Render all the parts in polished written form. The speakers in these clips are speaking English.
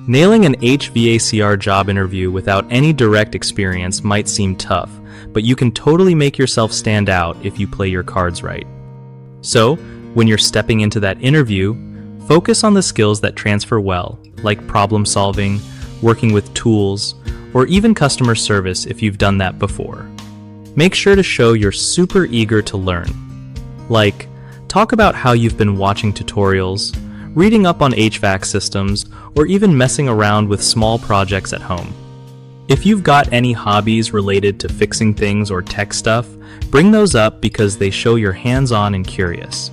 Nailing an HVACR job interview without any direct experience might seem tough, but you can totally make yourself stand out if you play your cards right. So, when you're stepping into that interview, focus on the skills that transfer well, like problem solving, working with tools, or even customer service if you've done that before. Make sure to show you're super eager to learn. Like, talk about how you've been watching tutorials, reading up on HVAC systems, or even messing around with small projects at home. If you've got any hobbies related to fixing things or tech stuff, bring those up because they show you're hands-on and curious.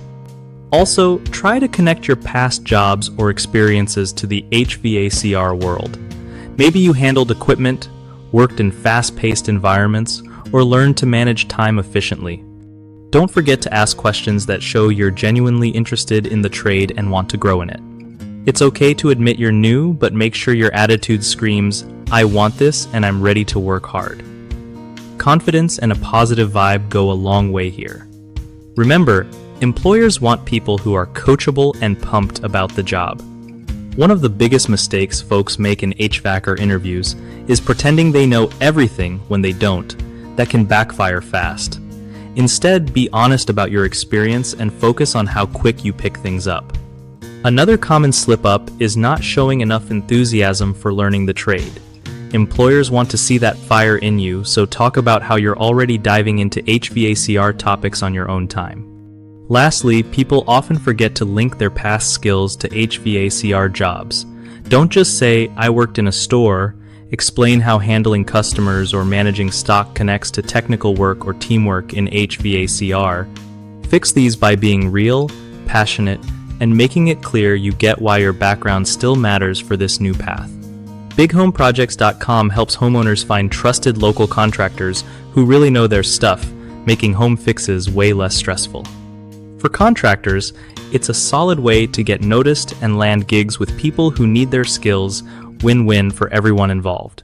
Also, try to connect your past jobs or experiences to the HVACR world. Maybe you handled equipment, worked in fast-paced environments, or learned to manage time efficiently. Don't forget to ask questions that show you're genuinely interested in the trade and want to grow in it. It's okay to admit you're new, but make sure your attitude screams, "I want this and I'm ready to work hard." Confidence and a positive vibe go a long way here. Remember, employers want people who are coachable and pumped about the job. One of the biggest mistakes folks make in HVACR interviews is pretending they know everything when they don't. That can backfire fast. Instead, be honest about your experience and focus on how quick you pick things up. Another common slip-up is not showing enough enthusiasm for learning the trade. Employers want to see that fire in you, so talk about how you're already diving into HVACR topics on your own time. Lastly, people often forget to link their past skills to HVACR jobs. Don't just say, "I worked in a store." Explain how handling customers or managing stock connects to technical work or teamwork in HVACR. Fix these by being real, passionate, and making it clear you get why your background still matters for this new path. BigHomeProjects.com helps homeowners find trusted local contractors who really know their stuff, making home fixes way less stressful. For contractors, it's a solid way to get noticed and land gigs with people who need their skills. Win-win for everyone involved.